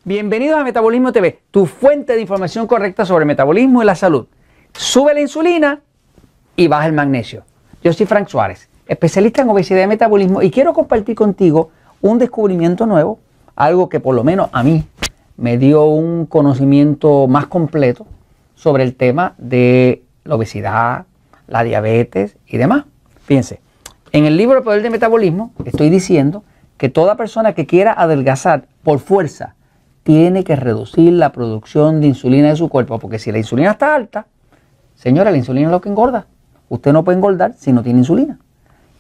Bienvenidos a Metabolismo TV, tu fuente de información correcta sobre el metabolismo y la salud. Sube la insulina y baja el magnesio. Yo soy Frank Suárez, especialista en obesidad y metabolismo, y quiero compartir contigo un descubrimiento nuevo, algo que por lo menos a mí me dio un conocimiento más completo sobre el tema de la obesidad, la diabetes y demás. Fíjense, en el libro El Poder del Metabolismo estoy diciendo que toda persona que quiera adelgazar por fuerza tiene que reducir la producción de insulina de su cuerpo, porque si la insulina está alta, señora, la insulina es lo que engorda. Usted no puede engordar si no tiene insulina.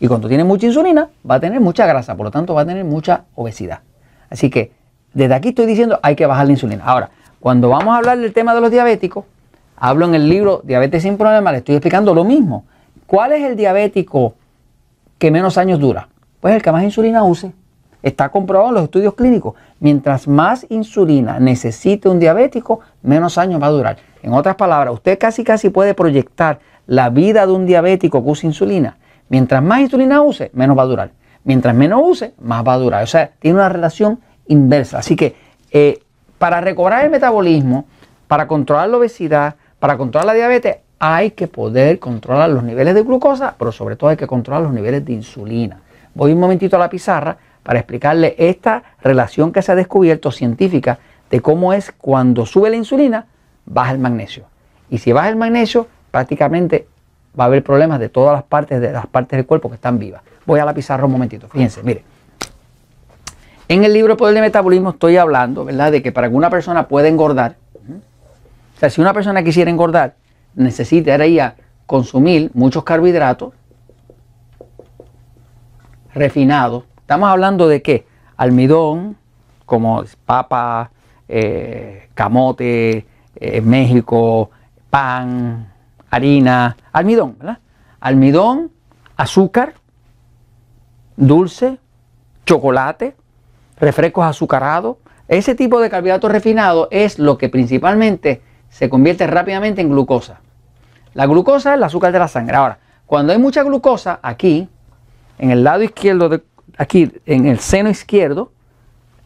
Y cuando tiene mucha insulina, va a tener mucha grasa, por lo tanto va a tener mucha obesidad. Así que desde aquí estoy diciendo hay que bajar la insulina. Ahora, cuando vamos a hablar del tema de los diabéticos, hablo en el libro Diabetes sin Problemas, le estoy explicando lo mismo. ¿Cuál es el diabético que menos años dura? Pues el que más insulina use. Está comprobado en los estudios clínicos. Mientras más insulina necesite un diabético, menos años va a durar. En otras palabras, usted casi puede proyectar la vida de un diabético que use insulina. Mientras más insulina use, menos va a durar. Mientras menos use, más va a durar. O sea, tiene una relación inversa. Así que para recobrar el metabolismo, para controlar la obesidad, para controlar la diabetes, hay que poder controlar los niveles de glucosa, pero sobre todo hay que controlar los niveles de insulina. Voy un momentito a la pizarra para explicarle esta relación que se ha descubierto científica de cómo es cuando sube la insulina, baja el magnesio. Y si baja el magnesio, prácticamente va a haber problemas de todas las partes del cuerpo que están vivas. Voy a la pizarra un momentito. Fíjense, mire. En el libro Poder del Metabolismo estoy hablando, ¿verdad?, de que para que una persona pueda engordar, o sea, si una persona quisiera engordar, necesitaría consumir muchos carbohidratos refinados. Estamos hablando de qué? Almidón, como papa, camote, México, pan, harina, almidón, ¿verdad? Almidón, azúcar, dulce, chocolate, refrescos azucarados. Ese tipo de carbohidratos refinados es lo que principalmente se convierte rápidamente en glucosa. La glucosa es el azúcar de la sangre. Ahora, cuando hay mucha glucosa, aquí, en el lado izquierdo, aquí en el seno izquierdo,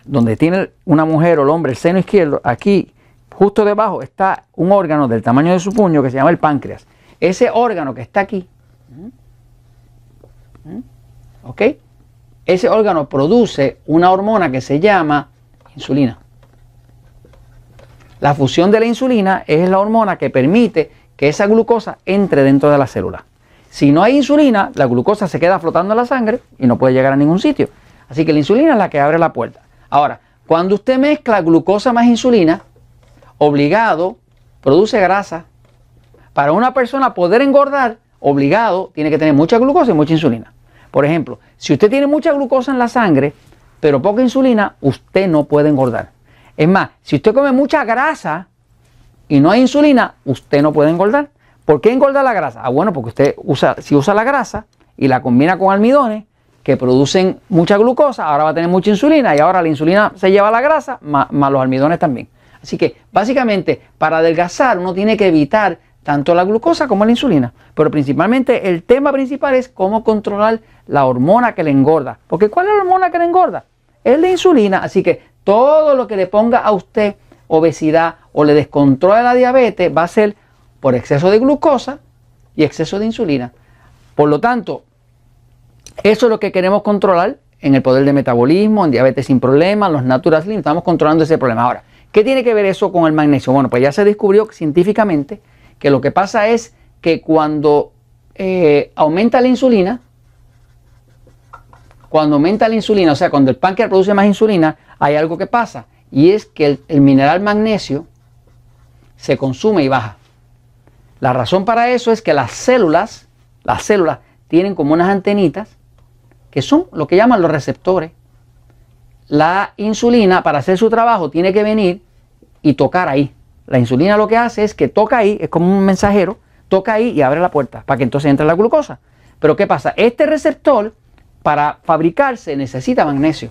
donde tiene una mujer o el hombre el seno izquierdo, aquí justo debajo está un órgano del tamaño de su puño que se llama el páncreas. Ese órgano que está aquí, ¿ok? Ese órgano produce una hormona que se llama insulina. La fusión de la insulina es la hormona que permite que esa glucosa entre dentro de la célula. Si no hay insulina, la glucosa se queda flotando en la sangre y no puede llegar a ningún sitio. Así que la insulina es la que abre la puerta. Ahora, cuando usted mezcla glucosa más insulina, obligado, produce grasa. Para una persona poder engordar, obligado, tiene que tener mucha glucosa y mucha insulina. Por ejemplo, si usted tiene mucha glucosa en la sangre, pero poca insulina, usted no puede engordar. Es más, si usted come mucha grasa y no hay insulina, usted no puede engordar. ¿Por qué engorda la grasa? Ah, bueno, porque usted usa la grasa y la combina con almidones que producen mucha glucosa, ahora va a tener mucha insulina y ahora la insulina se lleva la grasa, más los almidones también. Así que básicamente para adelgazar uno tiene que evitar tanto la glucosa como la insulina. Pero principalmente el tema principal es cómo controlar la hormona que le engorda. Porque ¿cuál es la hormona que le engorda? Es la insulina. Así que todo lo que le ponga a usted obesidad o le descontrole la diabetes va a ser por exceso de glucosa y exceso de insulina. Por lo tanto, eso es lo que queremos controlar en el Poder del Metabolismo, en Diabetes sin Problemas, los Natural Slim. Estamos controlando ese problema. Ahora, ¿qué tiene que ver eso con el magnesio? Bueno, pues ya se descubrió científicamente que lo que pasa es que cuando aumenta la insulina, o sea, cuando el páncreas produce más insulina, hay algo que pasa, y es que el mineral magnesio se consume y baja. La razón para eso es que las células tienen como unas antenitas que son lo que llaman los receptores. La insulina, para hacer su trabajo, tiene que venir y tocar ahí. La insulina lo que hace es que toca ahí, es como un mensajero, toca ahí y abre la puerta para que entonces entre la glucosa. Pero ¿qué pasa? Este receptor, para fabricarse, necesita magnesio.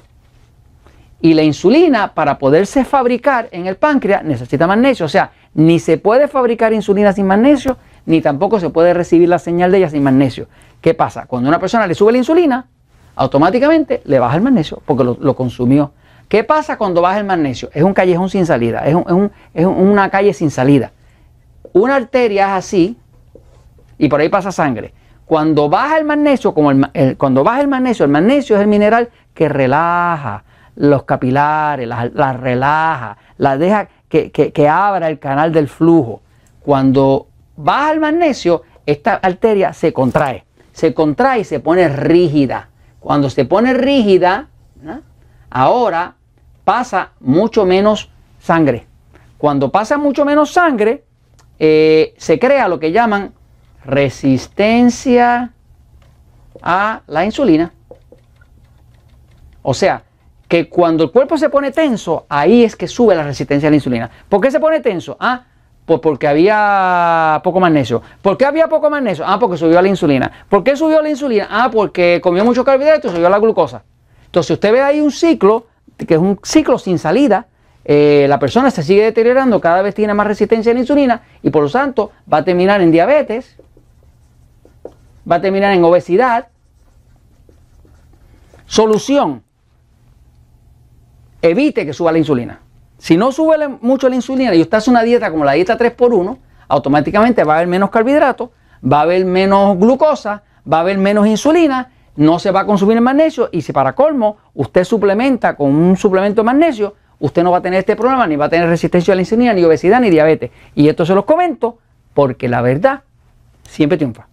Y la insulina, para poderse fabricar en el páncreas, necesita magnesio. O sea, ni se puede fabricar insulina sin magnesio, ni tampoco se puede recibir la señal de ella sin magnesio. ¿Qué pasa? Cuando a una persona le sube la insulina, automáticamente le baja el magnesio porque lo consumió. ¿Qué pasa cuando baja el magnesio? Es un callejón sin salida, es una calle sin salida. Una arteria es así y por ahí pasa sangre. Cuando baja el magnesio, cuando baja el magnesio es el mineral que relaja los capilares, las relaja, las deja que abra el canal del flujo. Cuando baja el magnesio, esta arteria se contrae y se pone rígida. Cuando se pone rígida, ¿no? Ahora pasa mucho menos sangre. Cuando pasa mucho menos sangre, se crea lo que llaman resistencia a la insulina. O sea, que cuando el cuerpo se pone tenso, ahí es que sube la resistencia a la insulina. ¿Por qué se pone tenso? Pues porque había poco magnesio. ¿Por qué había poco magnesio? Porque subió la insulina. ¿Por qué subió la insulina? Porque comió mucho carbohidratos y subió la glucosa. Entonces usted ve ahí un ciclo, que es un ciclo sin salida. La persona se sigue deteriorando, cada vez tiene más resistencia a la insulina y por lo tanto va a terminar en diabetes, va a terminar en obesidad. Solución: evite que suba la insulina. Si no sube mucho la insulina y usted hace una dieta como la dieta 3x1, automáticamente va a haber menos carbohidratos, va a haber menos glucosa, va a haber menos insulina, no se va a consumir el magnesio y si para colmo usted suplementa con un suplemento de magnesio, usted no va a tener este problema, ni va a tener resistencia a la insulina, ni obesidad, ni diabetes. Y esto se los comento porque la verdad siempre triunfa.